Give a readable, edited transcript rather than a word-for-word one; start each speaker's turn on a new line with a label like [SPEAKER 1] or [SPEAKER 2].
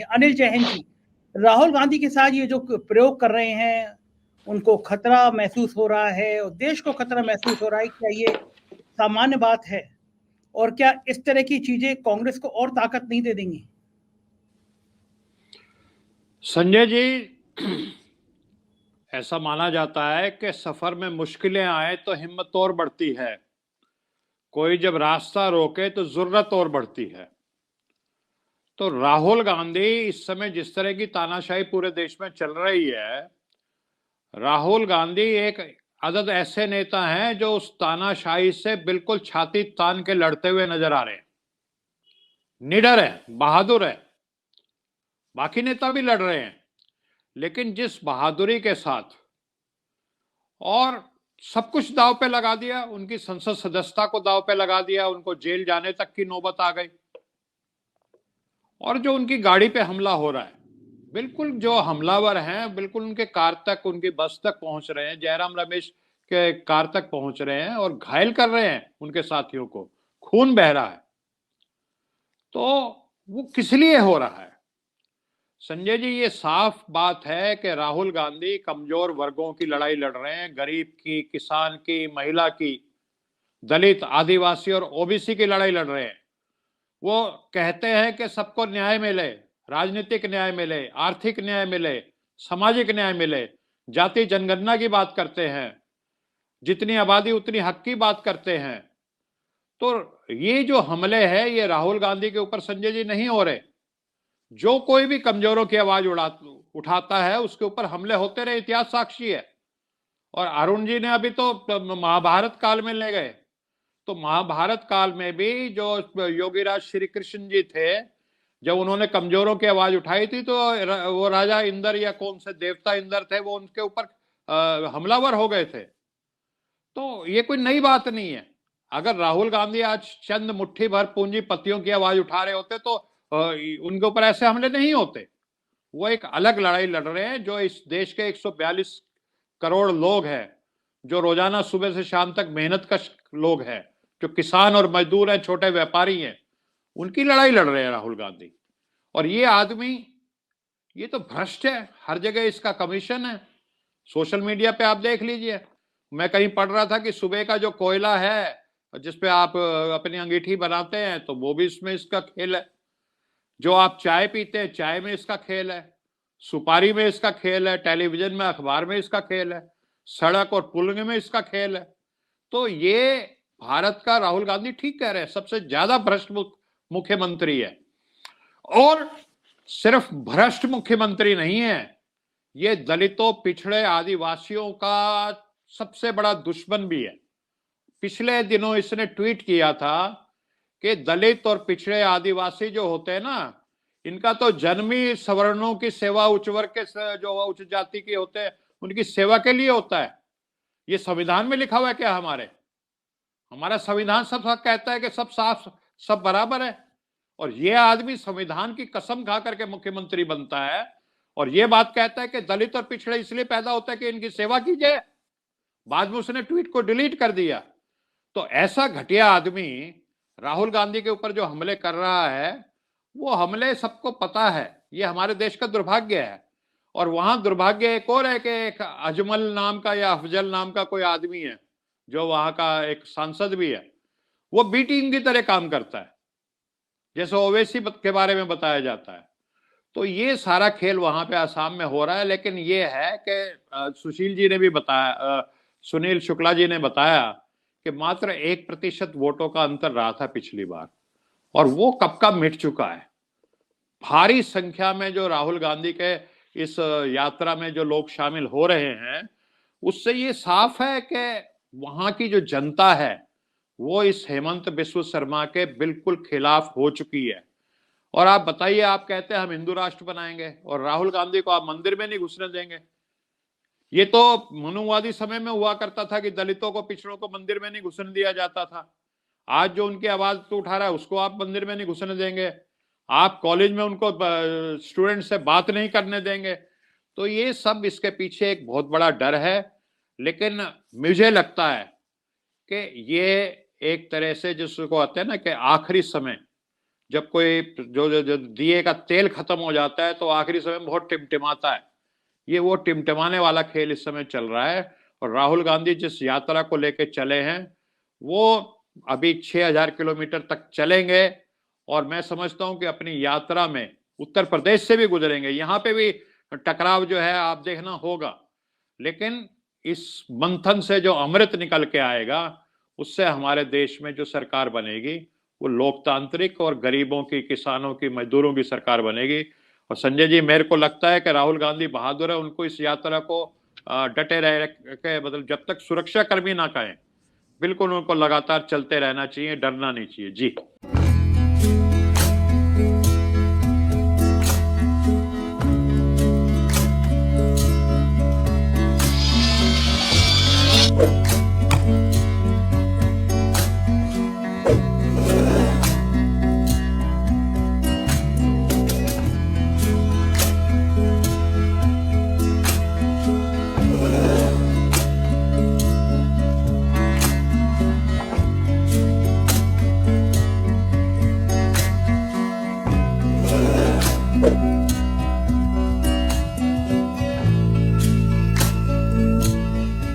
[SPEAKER 1] अनिल जैन जी, राहुल गांधी के साथ ये जो प्रयोग कर रहे हैं, उनको खतरा महसूस हो रहा है और देश को खतरा महसूस हो रहा है, क्या ये सामान्य बात है? और क्या इस तरह की चीजें कांग्रेस को और ताकत नहीं दे देंगी?
[SPEAKER 2] संजय जी, ऐसा माना जाता है कि सफर में मुश्किलें आए तो हिम्मत और बढ़ती है, कोई जब रास्ता रोके तो जरूरत और बढ़ती है। तो राहुल गांधी इस समय जिस तरह की तानाशाही पूरे देश में चल रही है, राहुल गांधी एक अदद ऐसे नेता हैं जो उस तानाशाही से बिल्कुल छाती तान के लड़ते हुए नजर आ रहे हैं। निडर है, बहादुर है। बाकी नेता भी लड़ रहे हैं, लेकिन जिस बहादुरी के साथ और सब कुछ दांव पे लगा दिया, उनकी संसद सदस्यता को दांव पे लगा दिया, उनको जेल जाने तक की नौबत आ गई। और जो उनकी गाड़ी पे हमला हो रहा है, बिल्कुल जो हमलावर हैं बिल्कुल उनके कार तक, उनकी बस तक पहुंच रहे हैं, जयराम रमेश के कार तक पहुंच रहे हैं और घायल कर रहे हैं उनके साथियों को, खून बह रहा है। तो वो किस लिए हो रहा है? संजय जी, ये साफ बात है कि राहुल गांधी कमजोर वर्गों की लड़ाई लड़ रहे हैं, गरीब की, किसान की, महिला की, दलित, आदिवासी और ओबीसी की लड़ाई लड़ रहे हैं। वो कहते हैं कि सबको न्याय मिले, राजनीतिक न्याय मिले, आर्थिक न्याय मिले, सामाजिक न्याय मिले, जाति जनगणना की बात करते हैं, जितनी आबादी उतनी हक की बात करते हैं। तो ये जो हमले हैं ये राहुल गांधी के ऊपर संजय जी नहीं हो रहे। जो कोई भी कमजोरों की आवाज उठाता है उसके ऊपर हमले होते रहे, इतिहास साक्षी है। और अरुण जी ने अभी तो महाभारत काल में ले गए, तो महाभारत काल में भी जो योगीराज श्री कृष्ण जी थे, जब उन्होंने कमजोरों की आवाज उठाई थी तो वो राजा इंद्र या कौन से देवता इंद्र थे, वो उनके ऊपर हमलावर हो गए थे। तो ये कोई नई बात नहीं है। अगर राहुल गांधी आज चंद मुट्ठी भर पूंजीपतियों की आवाज उठा रहे होते तो उनके ऊपर ऐसे हमले नहीं होते। वो एक अलग लड़ाई लड़ रहे हैं। जो इस देश के 142 करोड़ लोग हैं, जो रोजाना सुबह से शाम तक मेहनत कश लोग हैं, जो किसान और मजदूर हैं, छोटे व्यापारी हैं, उनकी लड़ाई लड़ रहे हैं राहुल गांधी। और ये आदमी, ये तो भ्रष्ट है, हर जगह इसका कमीशन है। सोशल मीडिया पे आप देख लीजिए, मैं कहीं पढ़ रहा था कि सुबह का जो कोयला है जिसपे आप अपनी अंगीठी बनाते हैं, तो वो भी इसमें इसका खेल है। जो आप चाय पीते हैं, चाय में इसका खेल है, सुपारी में इसका खेल है, टेलीविजन में, अखबार में इसका खेल है, सड़क और पुल में इसका खेल है। तो ये भारत का राहुल गांधी ठीक कह रहे हैं, सबसे ज्यादा भ्रष्ट मुख्यमंत्री है। और सिर्फ भ्रष्ट मुख्यमंत्री नहीं है, ये दलितों, पिछड़े, आदिवासियों का सबसे बड़ा दुश्मन भी है। पिछले दिनों इसने ट्वीट किया था कि दलित और पिछड़े आदिवासी जो होते हैं ना, इनका तो जन्म ही सवर्णों की सेवा, उच्च वर्ग के जो उच्च जाति के होते हैं उनकी सेवा के लिए होता है। ये संविधान में लिखा हुआ है क्या? हमारा संविधान सब कहता है कि सब साफ, सब बराबर है। और ये आदमी संविधान की कसम खा करके मुख्यमंत्री बनता है और ये बात कहता है कि दलित और पिछड़े इसलिए पैदा होता है कि इनकी सेवा की जाए। बाद में उसने ट्वीट को डिलीट कर दिया। तो ऐसा घटिया आदमी राहुल गांधी के ऊपर जो हमले कर रहा है, वो हमले सबको पता है। ये हमारे देश का दुर्भाग्य है। और वहां दुर्भाग्य एक और है कि एक अजमल नाम का या अफजल नाम का कोई आदमी है, जो वहां का एक सांसद भी है, वो बी टीम की तरह काम करता है, जैसे ओवैसी के बारे में बताया जाता है। तो ये सारा खेल वहां पे आसाम में हो रहा है। लेकिन ये है कि सुशील जी ने भी बताया, सुनील शुक्ला जी ने बताया कि मात्र 1% वोटों का अंतर रहा था पिछली बार, और वो कब का मिट चुका है। भारी संख्या में जो राहुल गांधी के इस यात्रा में जो लोग शामिल हो रहे हैं, उससे ये साफ है कि वहां की जो जनता है वो इस हेमंत बिस्व शर्मा के बिल्कुल खिलाफ हो चुकी है। और आप बताइए, आप कहते हैं हम हिंदू राष्ट्र बनाएंगे और राहुल गांधी को आप मंदिर में नहीं घुसने देंगे। ये तो मनुवादी समय में हुआ करता था कि दलितों को, पिछड़ों को मंदिर में नहीं घुसने दिया जाता था। आज जो उनकी आवाज तो उठा रहा है उसको आप मंदिर में नहीं घुसने देंगे, आप कॉलेज में उनको स्टूडेंट से बात नहीं करने देंगे। तो ये सब इसके पीछे एक बहुत बड़ा डर है। लेकिन मुझे लगता है कि ये एक तरह से जिसको कहते हैं ना कि आखिरी समय, जब कोई जो दिए का तेल खत्म हो जाता है तो आखिरी समय में बहुत टिमटिमाता है। ये वो टिमटिमाने वाला खेल इस समय चल रहा है। और राहुल गांधी जिस यात्रा को लेके चले हैं वो अभी 6,000 किलोमीटर तक चलेंगे। और मैं समझता हूं कि अपनी यात्रा में उत्तर प्रदेश से भी गुजरेंगे, यहां पे भी टकराव जो है आप देखना होगा, लेकिन इस मंथन से जो अमृत निकल के आएगा उससे हमारे देश में जो सरकार बनेगी वो लोकतांत्रिक और गरीबों की, किसानों की, मजदूरों की सरकार बनेगी। और संजय जी, मेरे को लगता है कि राहुल गांधी बहादुर है, उनको इस यात्रा को डटे रह के, मतलब जब तक सुरक्षा कर्मी ना कहें, बिल्कुल उनको लगातार चलते रहना चाहिए, डरना नहीं चाहिए जी।